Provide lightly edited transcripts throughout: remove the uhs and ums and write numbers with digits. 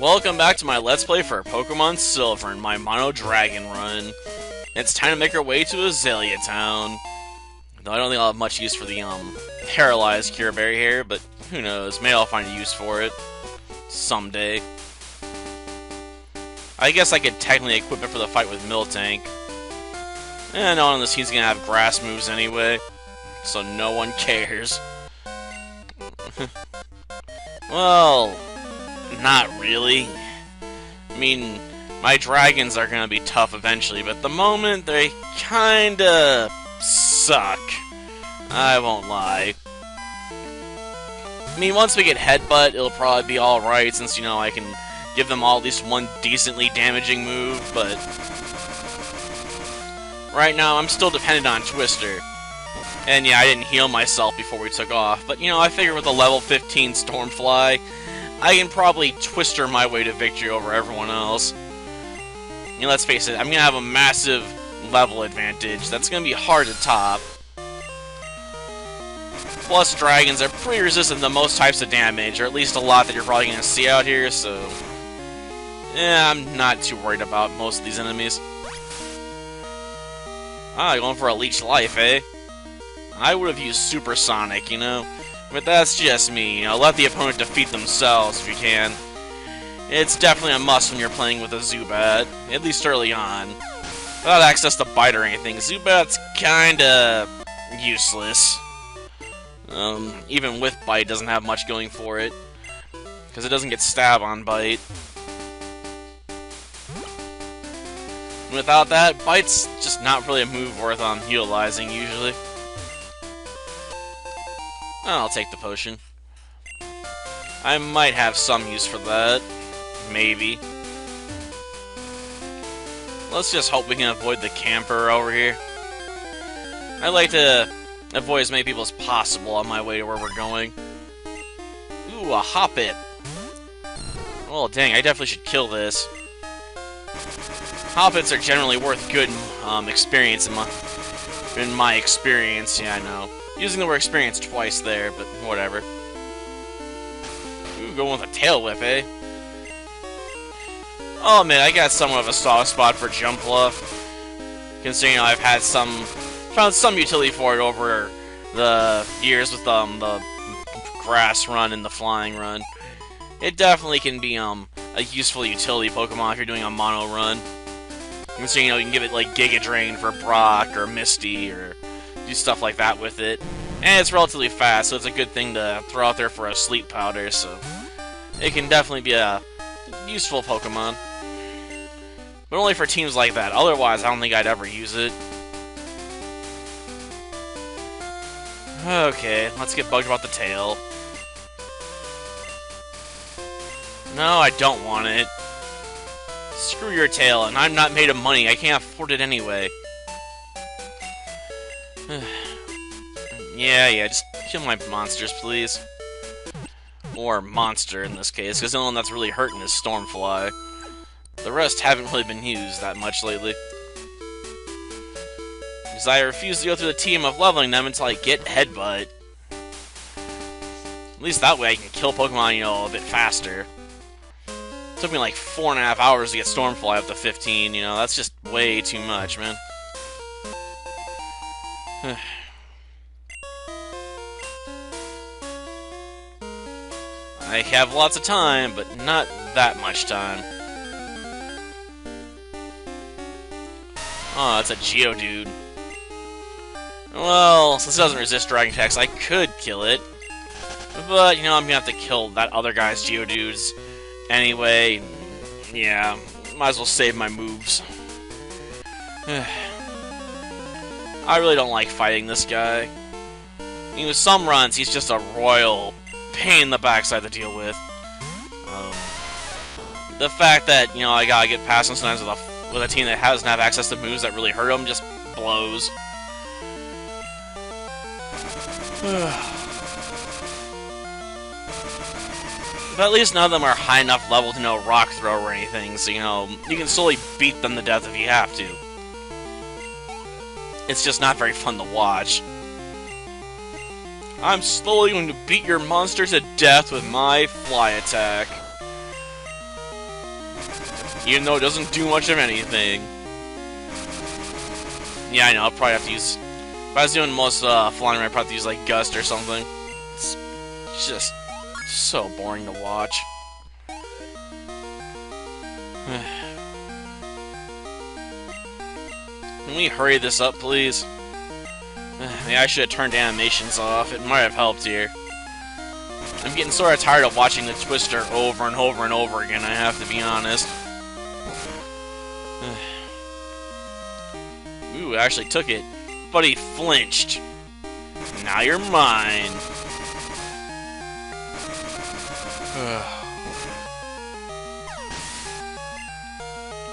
Welcome back to my Let's Play for Pokemon Silver and my Mono Dragon run. It's time to make our way to Azalea Town. Though I don't think I'll have much use for the, paralyzed Cure Berry here, but who knows, maybe I'll find a use for it. Someday. I guess I could technically equip it for the fight with Miltank. And no one on this team's gonna have grass moves anyway, so no one cares. Well, not really. I mean, my dragons are gonna be tough eventually, but at the moment, they kinda suck. I won't lie. I mean, once we get Headbutt, it'll probably be alright, since, you know, I can give them all at least one decently damaging move, but right now, I'm still dependent on Twister. And yeah, I didn't heal myself before we took off, but, you know, I figure with a level 15 Stormfly, I can probably Twister my way to victory over everyone else. You know, let's face it, I'm gonna have a massive level advantage. That's gonna be hard to top. Plus, dragons are pretty resistant to most types of damage, or at least a lot that you're probably gonna see out here, so yeah, I'm not too worried about most of these enemies. Ah, going for a leech life, eh? I would have used Supersonic, you know? But that's just me, you know, let the opponent defeat themselves if you can. It's definitely a must when you're playing with a Zubat, at least early on. Without access to Bite or anything, Zubat's kinda useless. Even with Bite, doesn't have much going for it, because it doesn't get Stab on Bite. And without that, Bite's just not really a move worth utilizing, usually. I'll take the potion. I might have some use for that. Maybe. Let's just hope we can avoid the camper over here. I'd like to avoid as many people as possible on my way to where we're going. Ooh, a Hoppip. Well, dang, I definitely should kill this. Hoppits are generally worth good experience in my experience. Yeah, I know. Using the word experience twice there, but whatever. Ooh, going with a Tail Whip, eh? Oh man, I got somewhat of a soft spot for Jumpla. Considering, you know, I've had found some utility for it over the years with the grass run and the flying run. It definitely can be a useful utility Pokemon if you're doing a mono run. Considering, you know, you can give it like Giga Drain for Brock or Misty or do stuff like that with it. And it's relatively fast, so it's a good thing to throw out there for a sleep powder, so it can definitely be a useful Pokemon. But only for teams like that. Otherwise, I don't think I'd ever use it. Okay, let's get bugged about the tail. No, I don't want it. Screw your tail, and I'm not made of money. I can't afford it anyway. Yeah, just kill my monsters, please. Or monster, in this case, because the only one that's really hurting is Stormfly. The rest haven't really been used that much lately. Because I refuse to go through the team of leveling them until I get Headbutt. At least that way I can kill Pokemon, you know, a bit faster. It took me like 4.5 hours to get Stormfly up to 15, you know, that's just way too much, man. I have lots of time, but not that much time. Oh, that's a Geodude. Well, since it doesn't resist Dragon attacks, I could kill it. But, you know, I'm gonna have to kill that other guy's Geodudes anyway. Yeah, might as well save my moves. I really don't like fighting this guy. I mean, with some runs, he's just a royal pain in the backside to deal with. The fact that, you know, I gotta get past him sometimes with a team that doesn't have access to moves that really hurt him just blows. But at least none of them are high enough level to know Rock Throw or anything, so, you know, you can slowly beat them to death if you have to. It's just not very fun to watch. I'm slowly going to beat your monster to death with my fly attack. Even though it doesn't do much of anything. Yeah, I know, I'll probably have to use... If I was doing most flying, I'd probably have to use, like, Gust or something. It's just so boring to watch. Can we hurry this up, please? Maybe I should have turned animations off. It might have helped here. I'm getting sort of tired of watching the Twister over and over and over again, I have to be honest. Ooh, I actually took it. But he flinched. Now you're mine.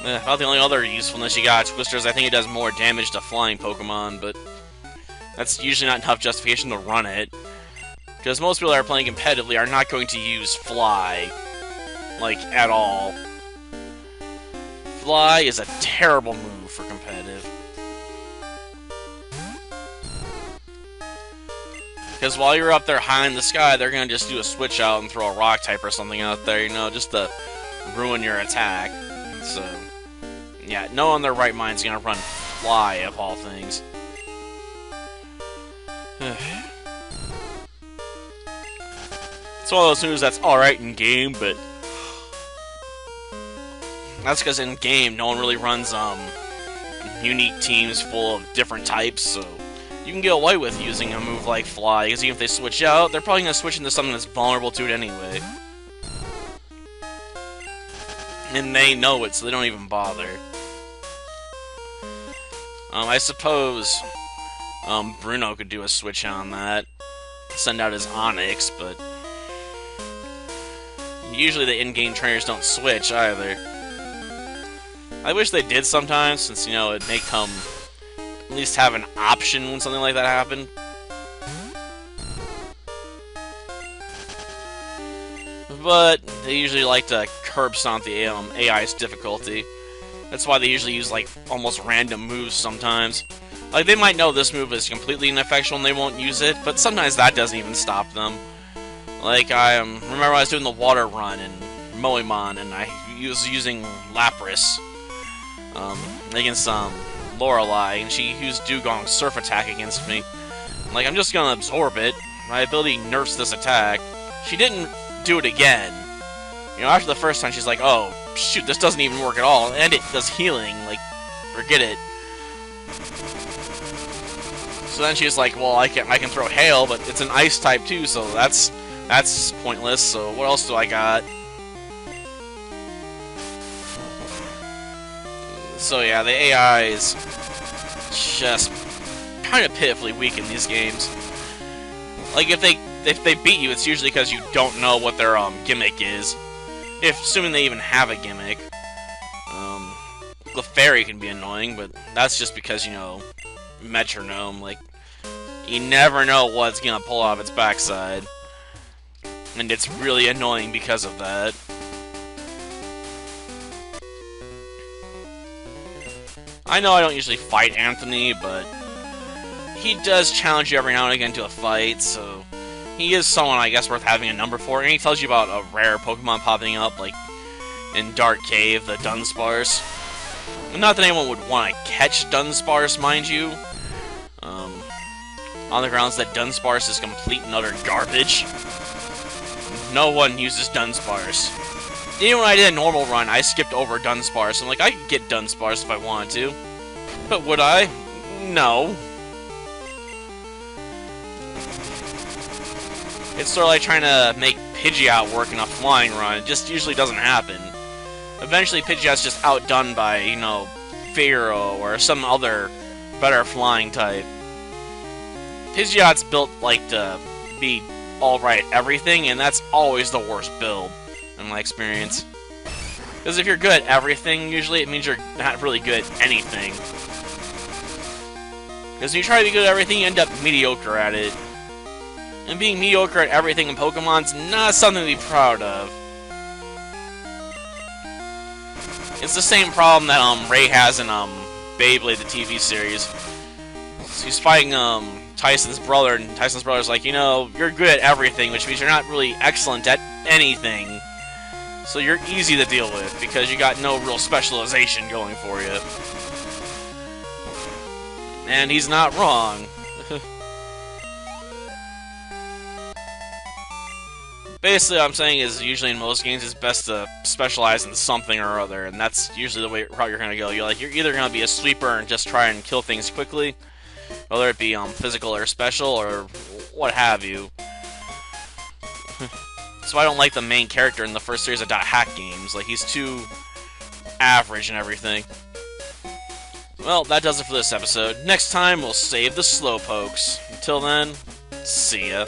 About the only other usefulness you got, Twister, is I think it does more damage to flying Pokemon, but that's usually not enough justification to run it. Because most people that are playing competitively are not going to use Fly. Like, at all. Fly is a terrible move for competitive. Because while you're up there high in the sky, they're going to just do a switch out and throw a rock type or something out there, you know, just to ruin your attack. So, yeah, no one in their right mind is going to run Fly, of all things. It's one of those moves that's alright in game, but that's because in game, no one really runs unique teams full of different types, so you can get away with using a move like Fly, because even if they switch out, they're probably going to switch into something that's vulnerable to it anyway. And they know it, so they don't even bother. I suppose Bruno could do a switch on that, send out his Onix, but usually the in-game trainers don't switch either. I wish they did sometimes, since, you know, it'd make them at least have an option when something like that happened. But they usually like to curb stomp the AI's difficulty. That's why they usually use, like, almost random moves sometimes. Like, they might know this move is completely ineffectual and they won't use it, but sometimes that doesn't even stop them. Like, I remember when I was doing the water run in Moemon, and I was using Lapras against Lorelei, and she used Dugong's Surf Attack against me. Like, I'm just gonna absorb it. My ability nerfs this attack. She didn't do it again. You know, after the first time, she's like, oh, shoot, this doesn't even work at all, and it does healing. Like, forget it. So then she's like, well, I can throw Hail, but it's an Ice type too, so that's pointless, so what else do I got? So yeah, the AI is just kind of pitifully weak in these games. Like, if they beat you, it's usually because you don't know what their gimmick is. Assuming they even have a gimmick. The fairy can be annoying, but that's just because, you know, metronome. Like, you never know what's gonna pull off its backside. And it's really annoying because of that. I know I don't usually fight Anthony, but he does challenge you every now and again to a fight, so he is someone, I guess, worth having a number for. And he tells you about a rare Pokemon popping up, like in Dark Cave, the Dunsparce. Not that anyone would want to catch Dunsparce, mind you. On the grounds that Dunsparce is complete and utter garbage. No one uses Dunsparce. Even when I did a normal run, I skipped over Dunsparce. I'm like, I could get Dunsparce if I wanted to. But would I? No. It's sort of like trying to make Pidgeot work in a flying run. It just usually doesn't happen. Eventually, Pidgeot's just outdone by, you know, Pharaoh or some other better flying type. Pidgeot's built, like, to be alright at everything, and that's always the worst build, in my experience. Because if you're good at everything, usually it means you're not really good at anything. Because when you try to be good at everything, you end up mediocre at it. And being mediocre at everything in Pokemon's not something to be proud of. It's the same problem that Ray has in Beyblade, the TV series. So he's fighting Tyson's brother, and Tyson's brother's like, you know, you're good at everything, which means you're not really excellent at anything. So you're easy to deal with, because you got no real specialization going for you. And he's not wrong. Basically, what I'm saying is, usually in most games, it's best to specialize in something or other, and that's usually the route you're gonna go. You're either gonna be a sweeper and just try and kill things quickly, whether it be physical or special or what have you. That's why I don't like the main character in the first series of hack games. Like, he's too average and everything. Well, that does it for this episode. Next time, we'll save the Slowpokes. Until then, see ya.